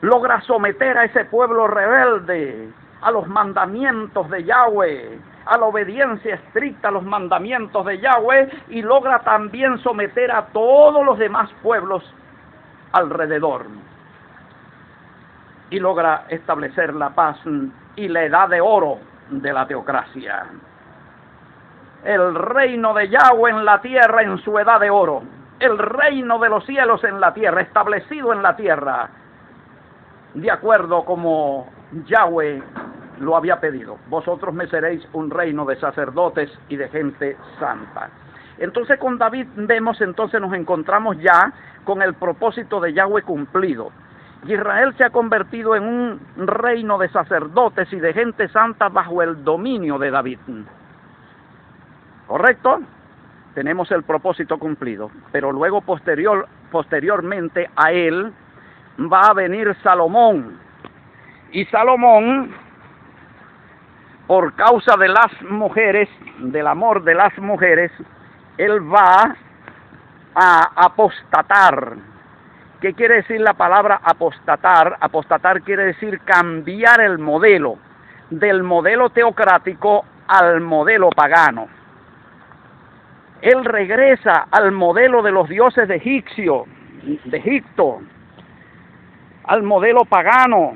logra someter a ese pueblo rebelde a los mandamientos de Yahweh, a la obediencia estricta a los mandamientos de Yahweh, y logra también someter a todos los demás pueblos alrededor. Y logra establecer la paz y la edad de oro de la teocracia. El reino de Yahweh en la tierra en su edad de oro. El reino de los cielos en la tierra, establecido en la tierra, de acuerdo como Yahweh lo había pedido. Vosotros me seréis un reino de sacerdotes y de gente santa. Entonces con David entonces nos encontramos ya con el propósito de Yahweh cumplido. Israel se ha convertido en un reino de sacerdotes y de gente santa bajo el dominio de David. ¿Correcto? Tenemos el propósito cumplido. Pero luego posteriormente a él va a venir Salomón. Y Salomón, por causa de las mujeres, del amor de las mujeres, él va a apostatar. ¿Qué quiere decir la palabra apostatar? Apostatar quiere decir cambiar el modelo, del modelo teocrático al modelo pagano. Él regresa al modelo de los dioses de Egipto, al modelo pagano.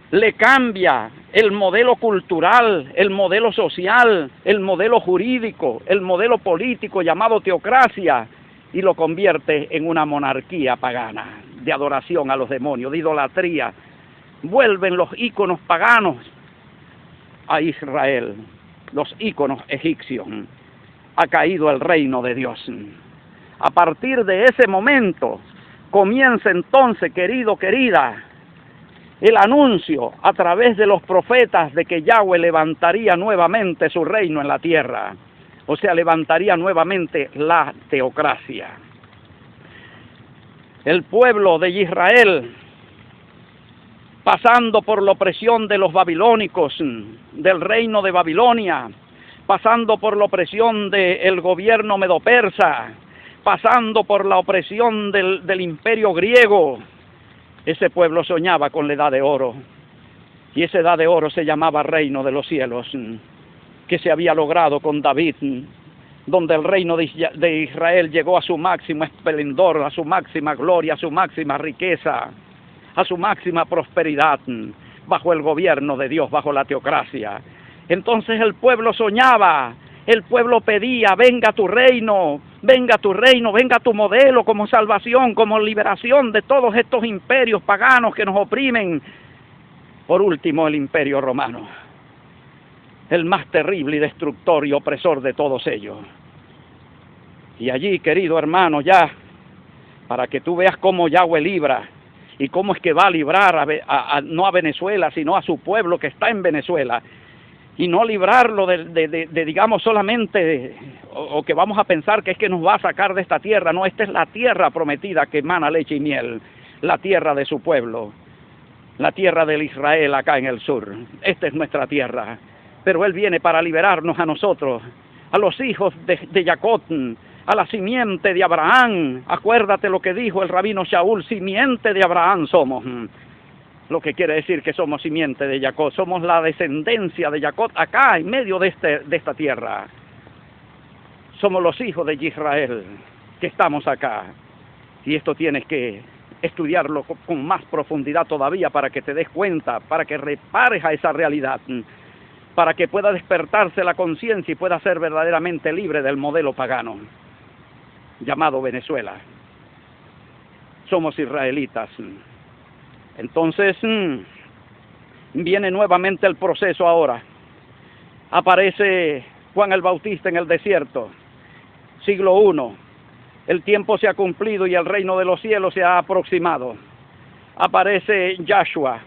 Le cambia el modelo cultural, el modelo social, el modelo jurídico, el modelo político llamado teocracia, y lo convierte en una monarquía pagana, de adoración a los demonios, de idolatría. Vuelven los íconos paganos a Israel, los íconos egipcios. Ha caído el reino de Dios. A partir de ese momento comienza entonces, querido, querida, el anuncio a través de los profetas de que Yahweh levantaría nuevamente su reino en la tierra. O sea, levantaría nuevamente la teocracia. El pueblo de Israel, pasando por la opresión de los babilónicos, del reino de Babilonia, pasando por la opresión del gobierno medo-persa, pasando por la opresión del imperio griego, ese pueblo soñaba con la edad de oro. Y esa edad de oro se llamaba reino de los cielos, que se había logrado con David, donde el reino de Israel llegó a su máximo esplendor, a su máxima gloria, a su máxima riqueza, a su máxima prosperidad, bajo el gobierno de Dios, bajo la teocracia. Entonces el pueblo soñaba, el pueblo pedía: venga tu reino, venga tu reino, venga tu modelo como salvación, como liberación de todos estos imperios paganos que nos oprimen. Por último, el imperio romano, el más terrible y destructor y opresor de todos ellos. Y allí, querido hermano, ya, para que tú veas cómo Yahweh libra, y cómo es que va a librar no a Venezuela, sino a su pueblo que está en Venezuela, y no librarlo digamos, solamente, o que vamos a pensar que es que nos va a sacar de esta tierra. No, esta es la tierra prometida que emana leche y miel, la tierra de su pueblo, la tierra del Israel acá en el sur. Esta es nuestra tierra. Pero Él viene para liberarnos a nosotros, a los hijos de Jacob, a la simiente de Abraham. Acuérdate lo que dijo el rabino Shaul: simiente de Abraham somos. lo que quiere decir que somos simiente de Jacob, somos la descendencia de Jacob acá en medio de esta tierra. Somos los hijos de Israel que estamos acá. Y esto tienes que estudiarlo con más profundidad todavía para que te des cuenta, para que repares a esa realidad, para que pueda despertarse la conciencia y pueda ser verdaderamente libre del modelo pagano llamado Venezuela. Somos israelitas. Entonces viene nuevamente el proceso ahora. Aparece Juan el Bautista en el desierto, siglo I. El tiempo se ha cumplido y el reino de los cielos se ha aproximado. Aparece Yahshua.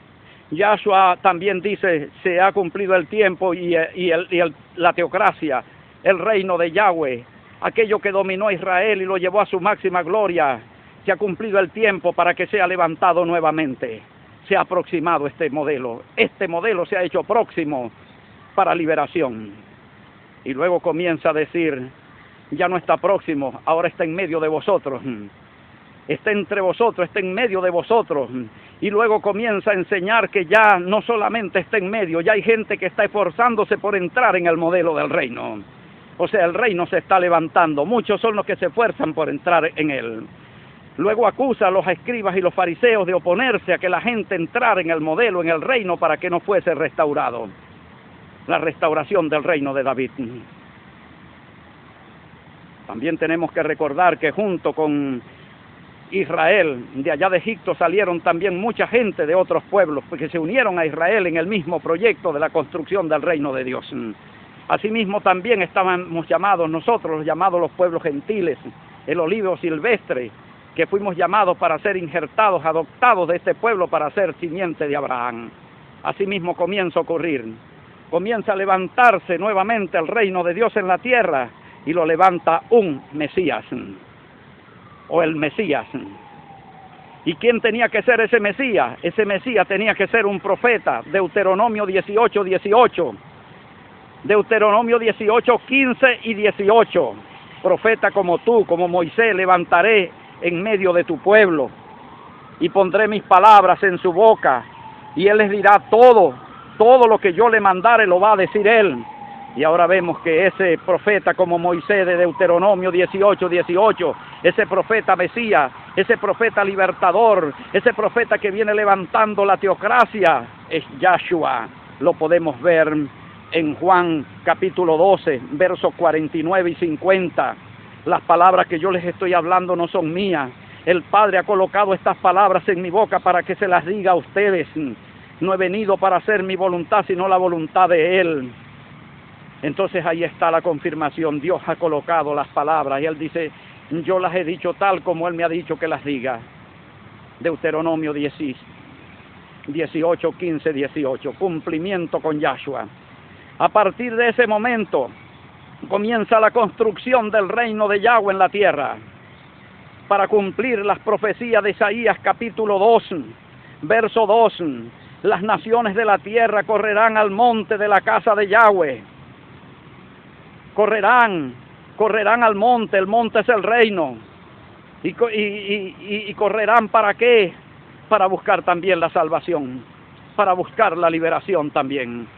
Yahshua también dice, se ha cumplido el tiempo y la teocracia, el reino de Yahweh, aquello que dominó a Israel y lo llevó a su máxima gloria. Se ha cumplido el tiempo para que sea levantado nuevamente. Se ha aproximado este modelo. Este modelo se ha hecho próximo para liberación. Y luego comienza a decir, ya no está próximo, ahora está en medio de vosotros. Está entre vosotros, está en medio de vosotros. Y luego comienza a enseñar que ya no solamente está en medio, ya hay gente que está esforzándose por entrar en el modelo del reino. O sea, el reino se está levantando. Muchos son los que se esfuerzan por entrar en él. Luego acusa a los escribas y los fariseos de oponerse a que la gente entrara en el modelo, en el reino, para que no fuese restaurado. La restauración del reino de David. También tenemos que recordar que junto con Israel, de allá de Egipto, salieron también mucha gente de otros pueblos, porque se unieron a Israel en el mismo proyecto de la construcción del reino de Dios. Asimismo también estábamos llamados nosotros, llamados los pueblos gentiles, el olivo silvestre, que fuimos llamados para ser injertados, adoptados de este pueblo para ser simiente de Abraham. Asimismo comienza a ocurrir, comienza a levantarse nuevamente el reino de Dios en la tierra, y lo levanta un Mesías, o el Mesías. ¿Y quién tenía que ser ese Mesías? Ese Mesías tenía que ser un profeta. Deuteronomio 18:18. Deuteronomio 18:15 y 18. Profeta como tú, como Moisés, levantaré en medio de tu pueblo, y pondré mis palabras en su boca, y él les dirá todo lo que yo le mandare lo va a decir él. Y ahora vemos que ese profeta como Moisés de Deuteronomio 18:18, ese profeta Mesías, ese profeta libertador, ese profeta que viene levantando la teocracia, es Yahshua. Lo podemos ver en Juan capítulo 12, versos 49 y 50. Las palabras que yo les estoy hablando no son mías. El Padre ha colocado estas palabras en mi boca para que se las diga a ustedes. No he venido para hacer mi voluntad, sino la voluntad de Él. Entonces ahí está la confirmación. Dios ha colocado las palabras y Él dice, yo las he dicho tal como Él me ha dicho que las diga. Deuteronomio 18, 15, 18. Cumplimiento con Yahshua. A partir de ese momento comienza la construcción del reino de Yahweh en la tierra para cumplir las profecías de Isaías capítulo 2, verso 2. Las naciones de la tierra correrán al monte de la casa de Yahweh. Correrán al monte, el monte es el reino. Y correrán ¿para qué? Para buscar también la salvación, para buscar la liberación también.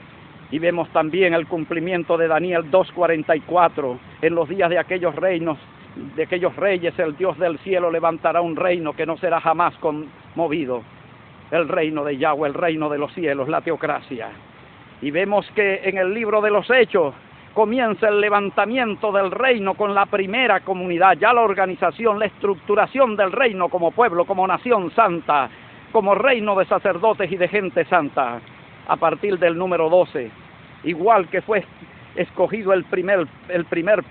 Y vemos también el cumplimiento de Daniel 2:44. En los días de aquellos reinos, de aquellos reyes, el Dios del cielo levantará un reino que no será jamás conmovido. El reino de Yahweh, el reino de los cielos, la teocracia. Y vemos que en el libro de los Hechos comienza el levantamiento del reino con la primera comunidad, ya la organización, la estructuración del reino como pueblo, como nación santa, como reino de sacerdotes y de gente santa, a partir del número 12, igual que fue escogido el primer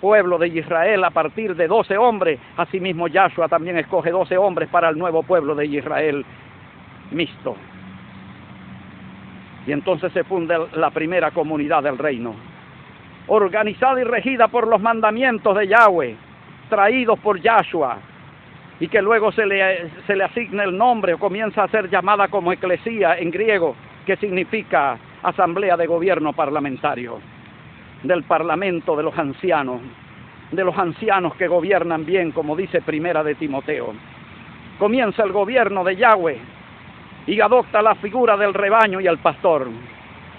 pueblo de Israel a partir de 12 hombres, asimismo Yahshua también escoge 12 hombres para el nuevo pueblo de Israel mixto. Y entonces se funda la primera comunidad del reino, organizada y regida por los mandamientos de Yahweh, traídos por Yahshua, y que luego se le asigna el nombre, o comienza a ser llamada como eclesía en griego, que significa asamblea de gobierno parlamentario, del parlamento de los ancianos que gobiernan bien, como dice Primera de Timoteo. Comienza el gobierno de Yahweh, y adopta la figura del rebaño y el pastor.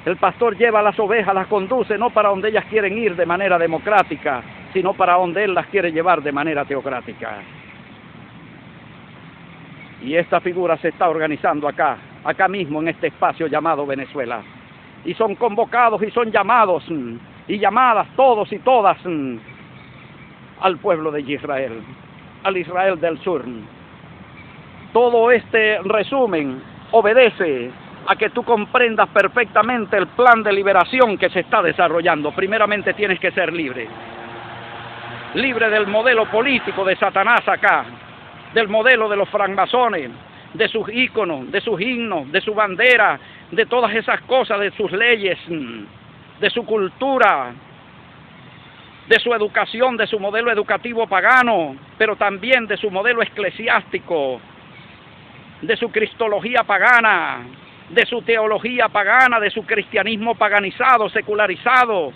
El pastor lleva a las ovejas, las conduce no para donde ellas quieren ir de manera democrática, sino para donde él las quiere llevar de manera teocrática. Y esta figura se está organizando acá mismo en este espacio llamado Venezuela. Y son convocados y son llamados y llamadas todos y todas al pueblo de Israel, al Israel del sur. Todo este resumen obedece a que tú comprendas perfectamente el plan de liberación que se está desarrollando. Primeramente tienes que ser libre. Libre del modelo político de Satanás acá, del modelo de los francmasones, de sus íconos, de sus himnos, de su bandera, de todas esas cosas, de sus leyes, de su cultura, de su educación, de su modelo educativo pagano, pero también de su modelo eclesiástico, de su cristología pagana, de su teología pagana, de su cristianismo paganizado, secularizado,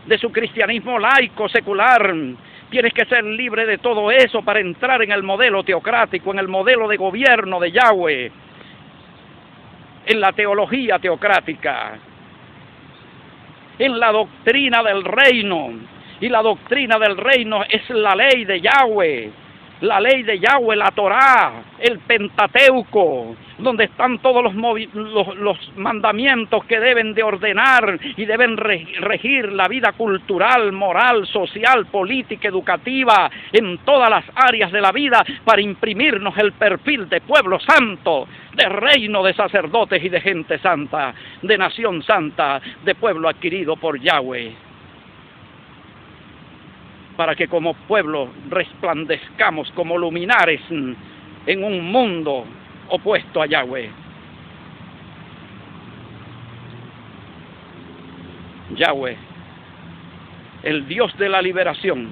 de su cristianismo laico, secular. Tienes que ser libre de todo eso para entrar en el modelo teocrático, en el modelo de gobierno de Yahweh, en la teología teocrática, en la doctrina del reino. Y la doctrina del reino es la ley de Yahweh, la Torá, el Pentateuco, donde están todos los mandamientos que deben de ordenar y deben regir la vida cultural, moral, social, política, educativa, en todas las áreas de la vida, para imprimirnos el perfil de pueblo santo, de reino de sacerdotes y de gente santa, de nación santa, de pueblo adquirido por Yahweh, para que como pueblo resplandezcamos como luminares en un mundo opuesto a Yahweh. Yahweh, el Dios de la liberación,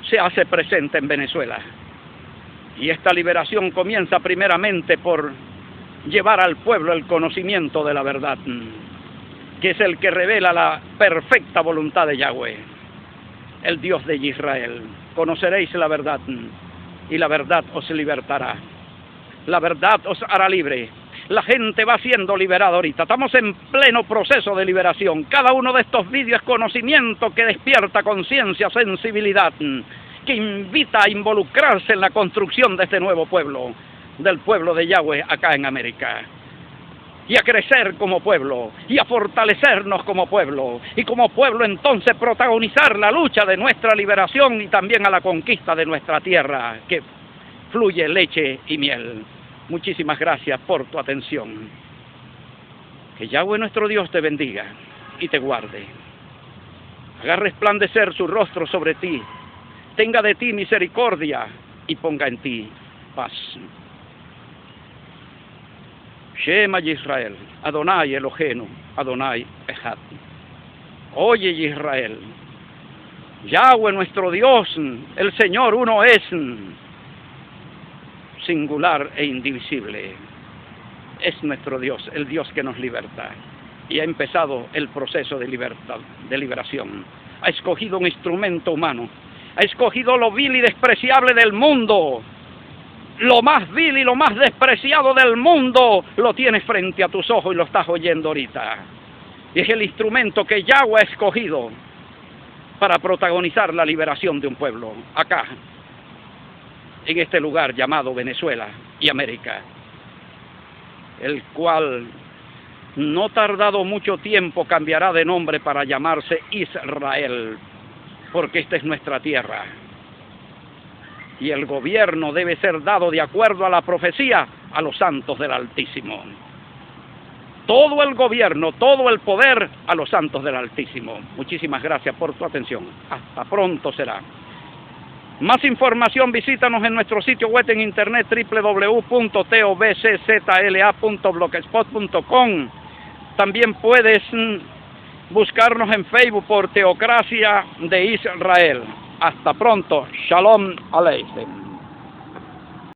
se hace presente en Venezuela. Y esta liberación comienza primeramente por llevar al pueblo el conocimiento de la verdad, que es el que revela la perfecta voluntad de Yahweh, el Dios de Israel. Conoceréis la verdad, y la verdad os libertará. La verdad os hará libre. La gente va siendo liberada ahorita. Estamos en pleno proceso de liberación. Cada uno de estos vídeos es conocimiento que despierta conciencia, sensibilidad, que invita a involucrarse en la construcción de este nuevo pueblo, del pueblo de Yahweh acá en América. Y a crecer como pueblo, y a fortalecernos como pueblo, y como pueblo entonces protagonizar la lucha de nuestra liberación y también a la conquista de nuestra tierra, que fluye leche y miel. Muchísimas gracias por tu atención. Que Yahweh nuestro Dios te bendiga y te guarde. Haga resplandecer su rostro sobre ti, tenga de ti misericordia y ponga en ti paz. Shema Israel, Adonai Eloheinu, Adonai Echad. Oye Israel, Yahweh nuestro Dios, el Señor uno es, singular e indivisible. Es nuestro Dios, el Dios que nos liberta. Y ha empezado el proceso de libertad, de liberación. Ha escogido un instrumento humano, ha escogido lo vil y despreciable del mundo. Lo más vil y lo más despreciado del mundo lo tienes frente a tus ojos y lo estás oyendo ahorita. Y es el instrumento que Yahweh ha escogido para protagonizar la liberación de un pueblo, acá, en este lugar llamado Venezuela y América, el cual no tardado mucho tiempo cambiará de nombre para llamarse Israel, porque esta es nuestra tierra. Y el gobierno debe ser dado de acuerdo a la profecía a los santos del Altísimo. Todo el gobierno, todo el poder a los santos del Altísimo. Muchísimas gracias por tu atención. Hasta pronto será. Más información, visítanos en nuestro sitio web en internet www.tobczla.blogspot.com. También puedes buscarnos en Facebook por Teocracia de Israel. Hasta pronto. Shalom Aleichem.